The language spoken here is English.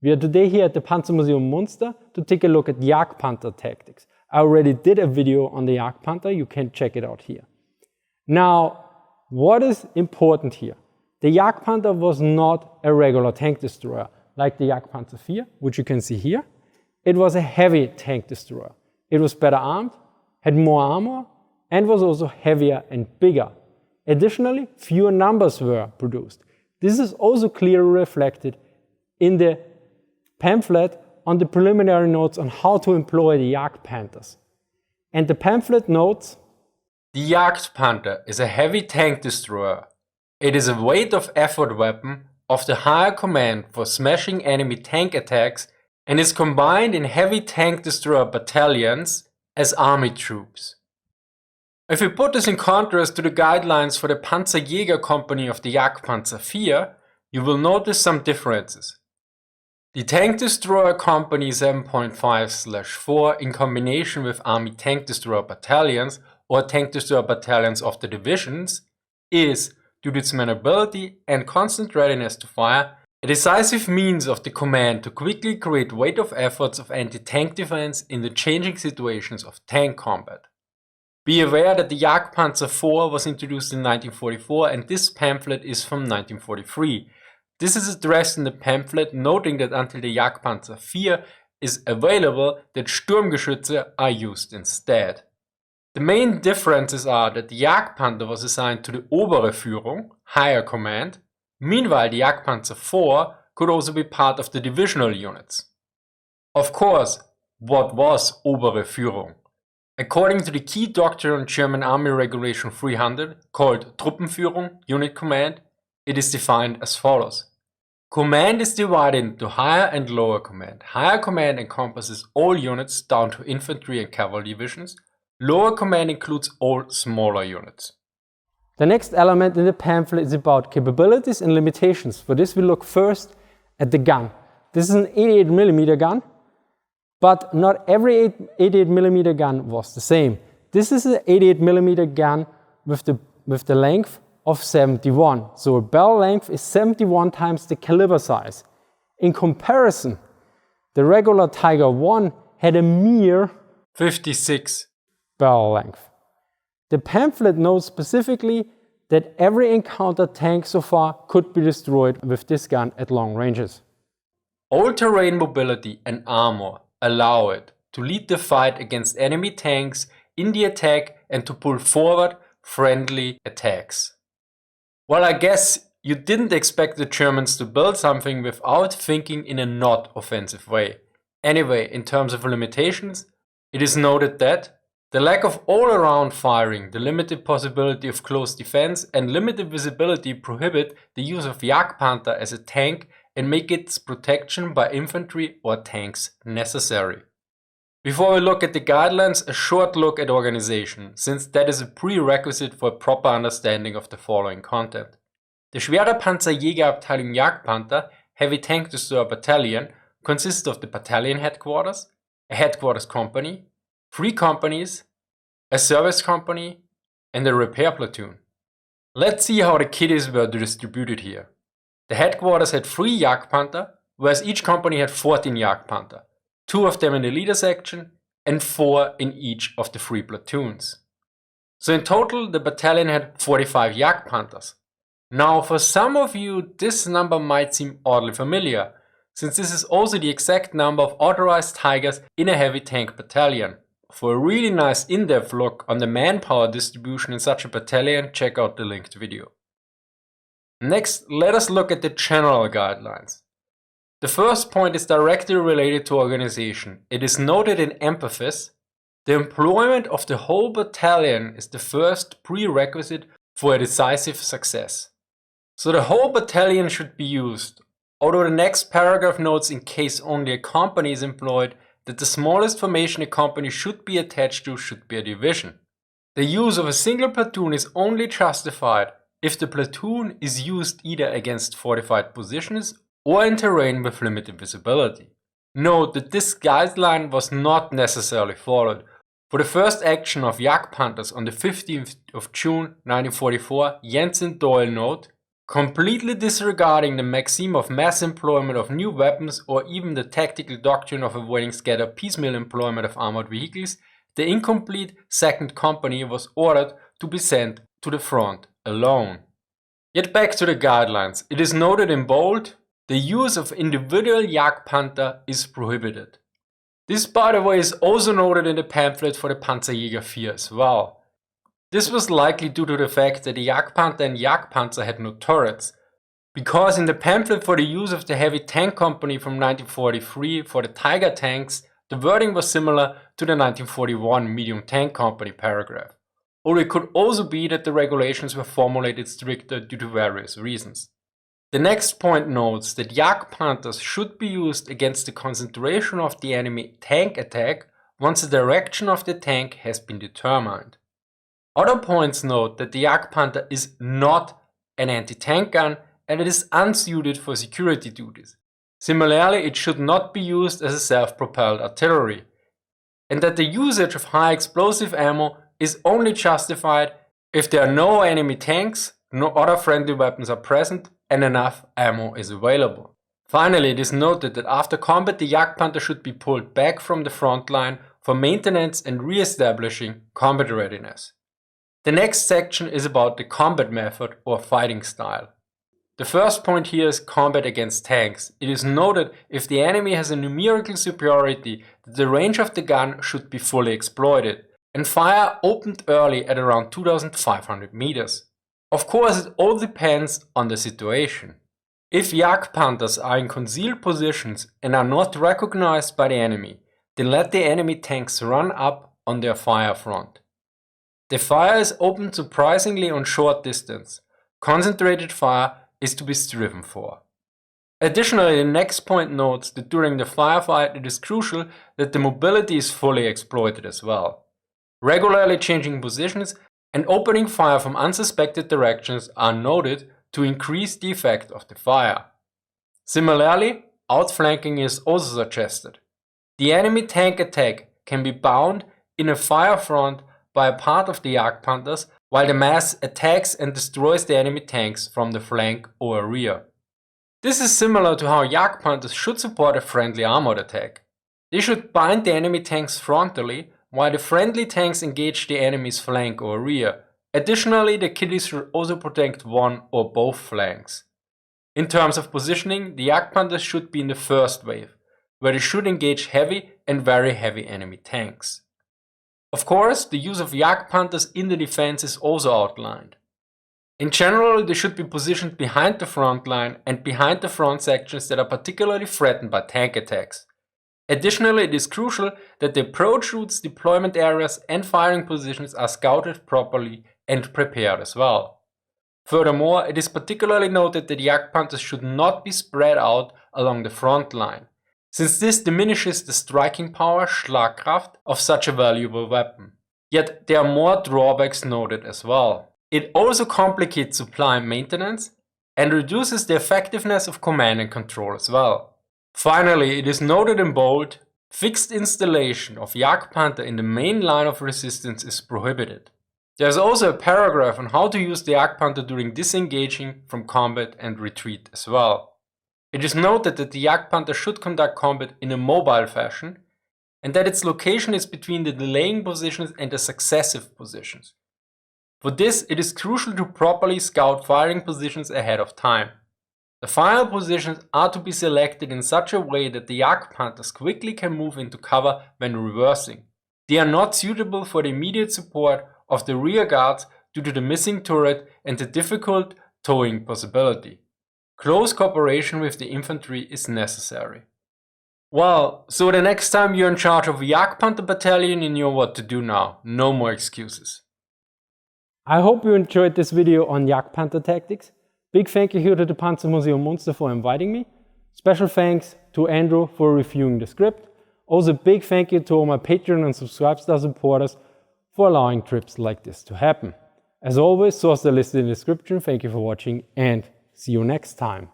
We are today here at the Panzermuseum Munster to take a look at Jagdpanther Tactics. I already did a video on the Jagdpanther, you can check it out here. Now, what is important here? The Jagdpanther was not a regular tank destroyer like the Jagdpanzer IV, which you can see here. It was a heavy tank destroyer. It was better armed, had more armor, and was also heavier and bigger. Additionally, fewer numbers were produced. This is also clearly reflected in the pamphlet on the preliminary notes on how to employ the Jagdpanthers. And the pamphlet notes, the Jagdpanther is a heavy tank destroyer. It is a weight of effort weapon of the higher command for smashing enemy tank attacks and is combined in heavy tank destroyer battalions as army troops. If we put this in contrast to the guidelines for the Panzerjäger-Kompanie of the Jagdpanzer IV, you will notice some differences. The Tank Destroyer Company 7.5/4 in combination with Army Tank Destroyer Battalions or Tank Destroyer Battalions of the divisions is, due to its maneuverability and constant readiness to fire, a decisive means of the command to quickly create weight of efforts of anti-tank defense in the changing situations of tank combat. Be aware that the Jagdpanzer IV was introduced in 1944 and this pamphlet is from 1943. This is addressed in the pamphlet, noting that until the Jagdpanzer IV is available, that Sturmgeschütze are used instead. The main differences are that the Jagdpanther was assigned to the obere Führung, higher command. Meanwhile, the Jagdpanzer IV could also be part of the divisional units. Of course, what was obere Führung? According to the key doctrine on German Army Regulation 300, called Truppenführung, unit command, it is defined as follows. Command is divided into higher and lower command. Higher command encompasses all units down to infantry and cavalry divisions. Lower command includes all smaller units. The next element in the pamphlet is about capabilities and limitations. For this we look first at the gun. This is an 88mm gun, but not every 88mm gun was the same. This is an 88mm gun with the length of 71. So a barrel length is 71 times the caliber size. In comparison, the regular Tiger I had a mere 56 barrel length. The pamphlet notes specifically that every encountered tank so far could be destroyed with this gun at long ranges. All-terrain mobility and armor allow it to lead the fight against enemy tanks in the attack and to pull forward friendly attacks. Well, I guess you didn't expect the Germans to build something without thinking in a not offensive way. Anyway, in terms of limitations, it is noted that the lack of all-around firing, the limited possibility of close defense and limited visibility prohibit the use of Jagdpanther as a tank and make its protection by infantry or tanks necessary. Before we look at the guidelines, a short look at organization, since that is a prerequisite for a proper understanding of the following content. The schwere Panzerjäger-Abteilung Jagdpanther Heavy Tank Destroyer Battalion consists of the battalion headquarters, a headquarters company, 3 companies, a service company, and a repair platoon. Let's see how the kiddies were distributed here. The headquarters had 3 Jagdpanther, whereas each company had 14 Jagdpanther. 2 of them in the leader section and 4 in each of the 3 platoons. So in total the battalion had 45 Jagdpanthers. Now for some of you this number might seem oddly familiar, since this is also the exact number of authorized Tigers in a heavy tank battalion. For a really nice in-depth look on the manpower distribution in such a battalion, check out the linked video. Next, let us look at the general guidelines. The first point is directly related to organization. It is noted in emphasis, the employment of the whole battalion is the first prerequisite for a decisive success. So the whole battalion should be used, although the next paragraph notes in case only a company is employed that the smallest formation a company should be attached to should be a division. The use of a single platoon is only justified if the platoon is used either against fortified positions or in terrain with limited visibility. Note that this guideline was not necessarily followed. For the first action of Jagdpanthers on the 15th of June 1944, Jens and Doyle note, completely disregarding the maxim of mass employment of new weapons or even the tactical doctrine of avoiding scattered piecemeal employment of armored vehicles, the incomplete 2nd Company was ordered to be sent to the front alone. Yet back to the guidelines, it is noted in bold, the use of individual Jagdpanther is prohibited. This, by the way, is also noted in the pamphlet for the Panzerjäger IV as well. This was likely due to the fact that the Jagdpanther and Jagdpanzer had no turrets, because in the pamphlet for the use of the Heavy Tank Company from 1943 for the Tiger tanks, the wording was similar to the 1941 Medium Tank Company paragraph. Or it could also be that the regulations were formulated stricter due to various reasons. The next point notes that Jagdpanthers should be used against the concentration of the enemy tank attack once the direction of the tank has been determined. Other points note that the Jagdpanther is not an anti-tank gun and it is unsuited for security duties. Similarly, it should not be used as a self-propelled artillery, and that the usage of high explosive ammo is only justified if there are no enemy tanks, no other friendly weapons are present, and enough ammo is available. Finally, it is noted that after combat the Jagdpanther should be pulled back from the front line for maintenance and re-establishing combat readiness. The next section is about the combat method or fighting style. The first point here is combat against tanks. It is noted if the enemy has a numerical superiority that the range of the gun should be fully exploited and fire opened early at around 2500 meters. Of course, it all depends on the situation. If Jagdpanthers are in concealed positions and are not recognized by the enemy, then let the enemy tanks run up on their fire front. The fire is opened surprisingly on short distance. Concentrated fire is to be striven for. Additionally, the next point notes that during the firefight it is crucial that the mobility is fully exploited as well. Regularly changing positions and opening fire from unsuspected directions are noted to increase the effect of the fire. Similarly, outflanking is also suggested. The enemy tank attack can be bound in a fire front by a part of the Jagdpanthers, while the mass attacks and destroys the enemy tanks from the flank or rear. This is similar to how Jagdpanthers should support a friendly armored attack. They should bind the enemy tanks frontally, while the friendly tanks engage the enemy's flank or rear. Additionally, the kiddies should also protect one or both flanks. In terms of positioning, the Jagdpanthers should be in the first wave, where they should engage heavy and very heavy enemy tanks. Of course, the use of Jagdpanthers in the defense is also outlined. In general, they should be positioned behind the front line and behind the front sections that are particularly threatened by tank attacks. Additionally, it is crucial that the approach routes, deployment areas and firing positions are scouted properly and prepared as well. Furthermore, it is particularly noted that Jagdpanthers should not be spread out along the front line, since this diminishes the striking power, Schlagkraft, of such a valuable weapon. Yet there are more drawbacks noted as well. It also complicates supply and maintenance and reduces the effectiveness of command and control as well. Finally, it is noted in bold, fixed installation of Jagdpanther in the main line of resistance is prohibited. There is also a paragraph on how to use the Jagdpanther during disengaging from combat and retreat as well. It is noted that the Jagdpanther should conduct combat in a mobile fashion and that its location is between the delaying positions and the successive positions. For this, it is crucial to properly scout firing positions ahead of time. The fire positions are to be selected in such a way that the Jagdpanthers quickly can move into cover when reversing. They are not suitable for the immediate support of the rear guards due to the missing turret and the difficult towing possibility. Close cooperation with the infantry is necessary. Well, so the next time you're in charge of a Jagdpanther battalion, you know what to do now. No more excuses. I hope you enjoyed this video on Jagdpanther Tactics. Big thank you here to the Panzermuseum Munster for inviting me. Special thanks to Andrew for reviewing the script. Also big thank you to all my Patreon and Subscribestar supporters for allowing trips like this to happen. As always, sources are listed in the description. Thank you for watching and see you next time.